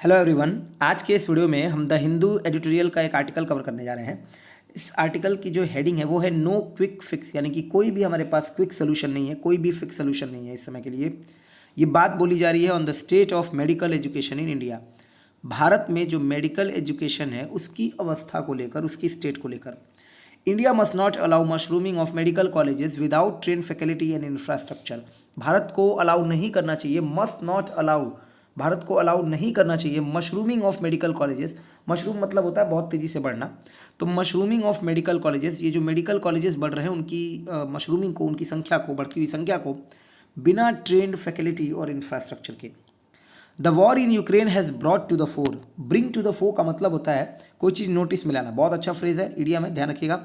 Hello everyone. आज के इस वीडियो में हम द हिंदू एडिटोरियल का एक आर्टिकल कवर करने जा रहे हैं। इस आर्टिकल की जो हेडिंग है वो है नो क्विक फिक्स, यानी कि कोई भी हमारे पास क्विक सोल्यूशन नहीं है, कोई भी फिक्स सोल्यूशन नहीं है इस समय के लिए। ये बात बोली जा रही है on the state of medical education in India. Bharat में जो मेडिकल एजुकेशन है उसकी अवस्था को लेकर, उसकी स्टेट को लेकर। India must not allow mushrooming of medical colleges without train faculty and infrastructure. Bharat को अलाउ नहीं करना चाहिए, मस्ट नॉट अलाउ, भारत को अलाउ नहीं करना चाहिए mushrooming of medical colleges. Mushroom मतलब होता है बहुत तेज़ी से बढ़ना। तो मशरूमिंग ऑफ मेडिकल कॉलेजेस, ये जो मेडिकल कॉलेजेस बढ़ रहे हैं उनकी मशरूमिंग को, उनकी संख्या को, बढ़ती हुई संख्या को बिना ट्रेंड फैकल्टी और इंफ्रास्ट्रक्चर के। The war in Ukraine has brought to the fore. Bring to the fore का मतलब होता है कोई चीज़ नोटिस में लाना। बहुत अच्छा फ्रेज है, इडियम है, ध्यान रखिएगा।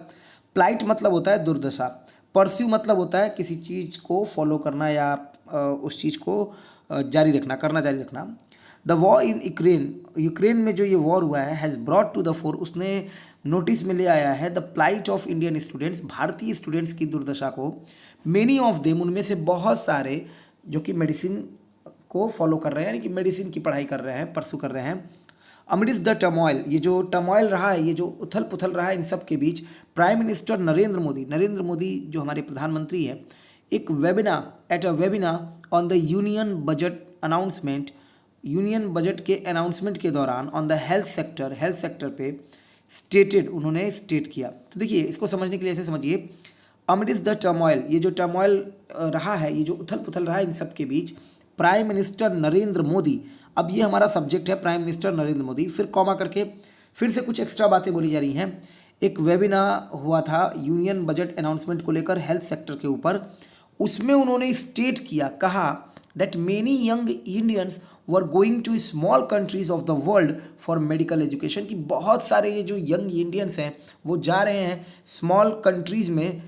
प्लाइट मतलब होता है दुर्दशा। परस्यू मतलब होता है किसी चीज़ को फॉलो करना या उस चीज़ को जारी रखना, करना जारी रखना। The war in Ukraine, Ukraine में जो ये वॉर हुआ है, has brought to the fore, उसने नोटिस में ले आया है the plight of Indian students, भारतीय स्टूडेंट्स की दुर्दशा को। मेनी ऑफ देम, उनमें से बहुत सारे जो कि मेडिसिन को फॉलो कर रहे हैं, यानी कि मेडिसिन की पढ़ाई कर रहे हैं, परसू कर रहे हैं। अमिडिस द टर्मोइल, ये जो टर्मोइल रहा है, ये जो उथल पुथल रहा है, इन सब के बीच प्राइम मिनिस्टर नरेंद्र मोदी जो हमारे प्रधानमंत्री हैं, एक webinar at a webinar on the union budget announcement, union budget के अनाउंसमेंट के दौरान ऑन द हेल्थ सेक्टर पे स्टेटेड, उन्होंने स्टेट किया। तो देखिए, इसको समझने के लिए ऐसे समझिए, अमिडिस द टर्मोइल, ये जो टर्मोइल रहा है, ये जो उथल पुथल रहा है, इन सब के बीच प्राइम मिनिस्टर नरेंद्र मोदी, अब ये हमारा सब्जेक्ट है प्राइम मिनिस्टर नरेंद्र मोदी, फिर कॉमा करके फिर से कुछ एक्स्ट्रा बातें बोली जा रही हैं। एक वेबिनार हुआ था यूनियन बजट अनाउंसमेंट को लेकर हेल्थ सेक्टर के ऊपर, उसमें उन्होंने स्टेट किया, कहा that many young Indians were going to small countries of the world for medical education, कि बहुत सारे ये जो यंग इंडियंस हैं वो जा रहे हैं स्मॉल कंट्रीज में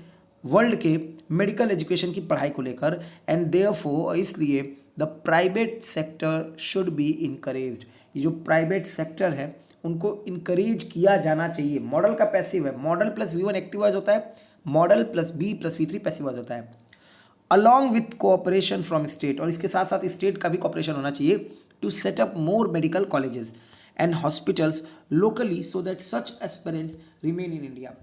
वर्ल्ड के मेडिकल एजुकेशन की पढ़ाई को लेकर। एंड देयरफॉर, इसलिए the private sector should be encouraged, ये जो प्राइवेट सेक्टर है उनको इनकरेज किया जाना चाहिए। मॉडल का पैसिव है, model plus V1 active voice होता है, model plus B plus V3 passive voice होता है। Along with cooperation from state, और इसके साथ साथ स्टेट का भी कोऑपरेशन होना चाहिए, to set up more medical colleges and hospitals locally so that such aspirants remain in India.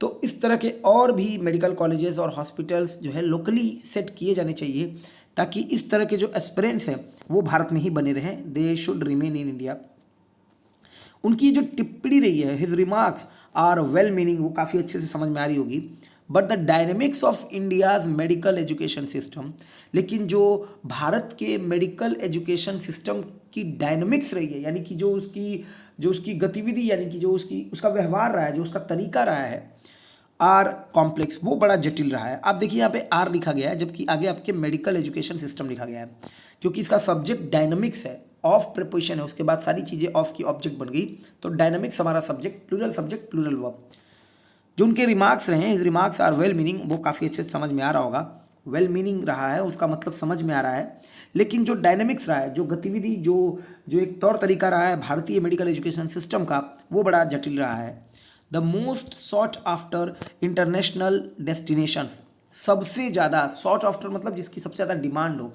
तो इस तरह के और भी मेडिकल कॉलेजेस और हॉस्पिटल्स जो है लोकली सेट किए जाने चाहिए, ताकि इस तरह के जो एस्पिरेंट्स हैं वो भारत में ही बने रहें, they should remain in India. उनकी जो टिप्पणी रही है, his remarks are well meaning, वो काफ़ी अच्छे से समझ में आ रही होगी। But the dynamics of India's medical education system, लेकिन जो भारत के मेडिकल एजुकेशन सिस्टम की डायनेमिक्स रही है, यानी कि जो उसकी गतिविधि, यानी कि जो उसका व्यवहार रहा है, जो उसका तरीका रहा है, आर कॉम्प्लेक्स, वो बड़ा जटिल रहा है। आप देखिए यहाँ पे आर लिखा गया है, जबकि आगे आपके मेडिकल एजुकेशन सिस्टम लिखा गया है, क्योंकि इसका सब्जेक्ट डायनामिक्स है, ऑफ प्रिपोजिशन है, उसके बाद सारी चीज़ें ऑफ की ऑब्जेक्ट बन गई, तो डायनामिक्स हमारा subject, plural subject plural verb. जो उनके रिमार्क्स रहे हैं, his remarks are well meaning, वो काफ़ी अच्छे से समझ में आ रहा होगा। वेल मीनिंग रहा है, उसका मतलब समझ में आ रहा है, लेकिन जो डायनेमिक्स रहा है, जो गतिविधि, जो एक तौर तरीका रहा है भारतीय मेडिकल एजुकेशन सिस्टम का, वो बड़ा जटिल रहा है। The most sought after international destinations, सबसे ज़्यादा सॉट आफ्टर मतलब जिसकी सबसे ज़्यादा डिमांड हो,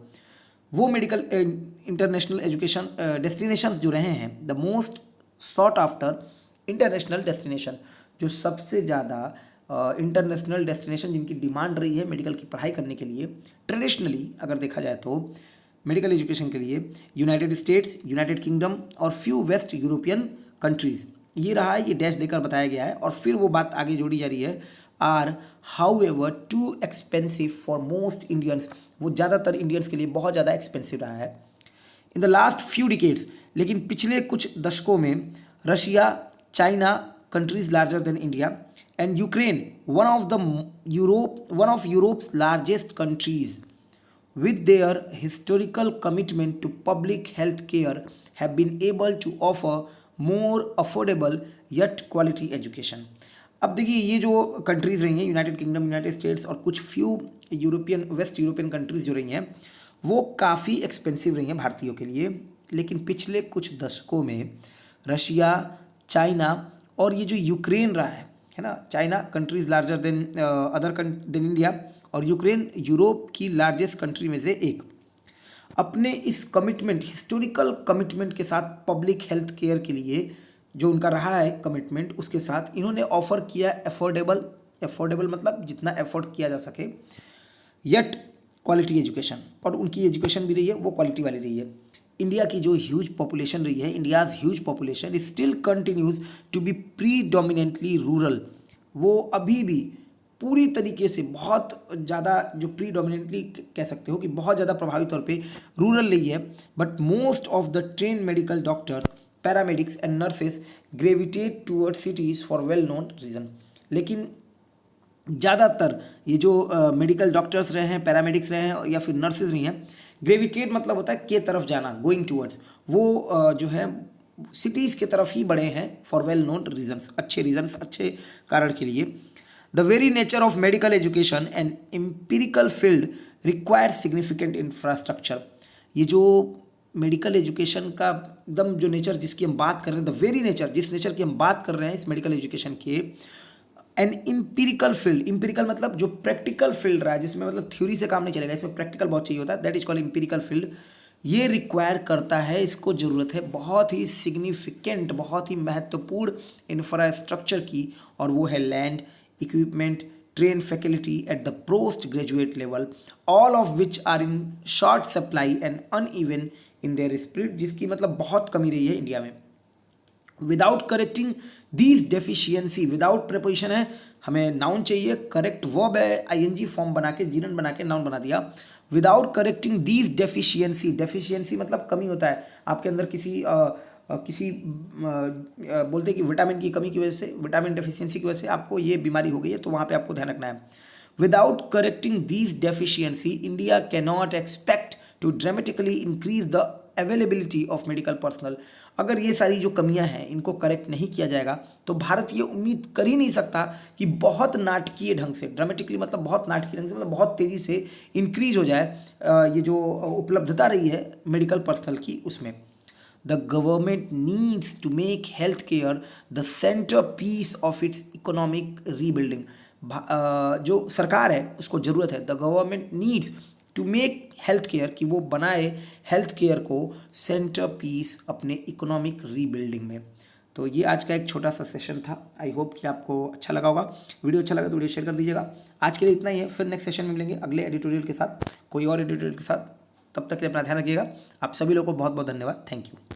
वो मेडिकल इंटरनेशनल एजुकेशन डेस्टिनेशंस जो रहे हैं, the most sought after international destination, जो सबसे ज़्यादा इंटरनेशनल डेस्टिनेशन जिनकी डिमांड रही है मेडिकल की पढ़ाई करने के लिए, ट्रेडिशनली अगर देखा जाए तो मेडिकल एजुकेशन के लिए, यूनाइटेड स्टेट्स, यूनाइटेड किंगडम और फ्यू वेस्ट यूरोपियन कंट्रीज़, ये रहा है, ये डैश देकर बताया गया है। और फिर वो बात आगे जोड़ी जा रही है, are however too expensive for most Indians, वो ज़्यादातर इंडियंस के लिए बहुत ज़्यादा एक्सपेंसिव रहा है। In the last few decades, लेकिन पिछले कुछ दशकों में Russia, China countries larger then India and Ukraine one of Europe's largest countries with their historical commitment to public health care have been able to offer more affordable yet quality education। अब देखिए, ये जो countries रही हैं, United kingdom, United states और कुछ few waste European countries जो रही हैं, वो काफ़ी एक्सपेंसिव रही हैं भारतीयों के लिए। लेकिन पिछले कुछ दशकों में रशिया, चाइना और ये जो यूक्रेन रहा है ना, China countries larger than than India, और यूक्रेन यूरोप की लार्जेस्ट कंट्री में से एक। अपने इस कमिटमेंट, हिस्टोरिकल कमिटमेंट के साथ पब्लिक हेल्थ केयर के लिए जो उनका रहा है कमिटमेंट, उसके साथ इन्होंने ऑफर किया अफोर्डेबल मतलब जितना एफोर्ड किया जा सके, येट क्वालिटी एजुकेशन, और उनकी एजुकेशन भी रही है वो क्वालिटी वाली रही है। इंडिया की जो ह्यूज पॉपुलेशन रही है, India's huge population still continues to be predominantly rural. वो अभी भी पूरी तरीके से बहुत ज़्यादा जो प्रीडोमिनेंटली कह सकते हो कि बहुत ज़्यादा प्रभावी तौर पे रूरल रही है। But most of the train medical doctors, paramedics and nurses gravitate toward cities for well known reason. लेकिन ज़्यादातर ये जो मेडिकल डॉक्टर्स रहे हैं, पैरामेडिक्स रहे हैं या फिर नर्सेज रही हैं, ग्रेविटेट मतलब होता है के तरफ जाना, गोइंग टूवर्ड्स, वो जो है सिटीज़ के तरफ ही बढ़े हैं फॉर वेल नोन रीजन्स, अच्छे रीजन्स, अच्छे कारण के लिए। The very nature of medical education and empirical field require significant infrastructure. ये जो मेडिकल एजुकेशन का एकदम जो नेचर जिसकी हम बात कर रहे हैं, द वेरी नेचर, जिस नेचर की हम बात कर रहे हैं इस मेडिकल एजुकेशन के, एन इम्पीरिकल फील्ड, इम्पीरिकल मतलब जो प्रैक्टिकल फील्ड रहा है, जिसमें मतलब थ्योरी से काम नहीं चलेगा, इसमें प्रैक्टिकल बहुत चाहिए होता है, that is called empirical field. ये रिक्वायर करता है, इसको ज़रूरत है बहुत ही सिग्निफिकेंट, बहुत ही महत्वपूर्ण इंफ्रास्ट्रक्चर की, और वो है land, equipment, train faculty at the post graduate level, all of which are in short supply and uneven in their spread, जिसकी मतलब बहुत कमी रही है इंडिया में। Without correcting these deficiency, without preposition है, हमें नाउन चाहिए, करेक्ट वर्ब है, आईएनजी फॉर्म बना के, जीरन बना के नाउन बना दिया। Without correcting these deficiency, deficiency मतलब कमी होता है आपके अंदर किसी बोलते हैं कि विटामिन की कमी की वजह से, विटामिन डेफिशिएंसी की वजह से आपको ये बीमारी हो गई है, तो वहाँ पे आपको ध्यान रखना है। Without correcting these deficiency India cannot expect to dramatically increase the availability of medical personnel. अगर ये सारी जो कमियां हैं इनको करेक्ट नहीं किया जाएगा तो भारत ये उम्मीद कर ही नहीं सकता कि बहुत नाटकीय ढंग से, ड्रामेटिकली मतलब बहुत नाटकीय ढंग से, मतलब बहुत तेज़ी से इंक्रीज हो जाए ये जो उपलब्धता रही है मेडिकल पर्सनल की, उसमें। The government needs to make health care the centre piece of its economic rebuilding. जो सरकार है उसको ज़रूरत है, the government needs to make health care, कि वो बनाए हेल्थ केयर को सेंटर पीस अपने इकोनॉमिक रीबिल्डिंग में। तो ये आज का एक छोटा सा सेशन था, आई होप कि आपको अच्छा लगा होगा। वीडियो अच्छा लगा तो वीडियो शेयर कर दीजिएगा। आज के लिए इतना ही है, फिर नेक्स्ट सेशन में मिलेंगे अगले एडिटोरियल के साथ, कोई और एडिटोरियल के साथ। तब तक के लिए अपना ध्यान रखिएगा। आप सभी लोगों को बहुत बहुत धन्यवाद, थैंक यू।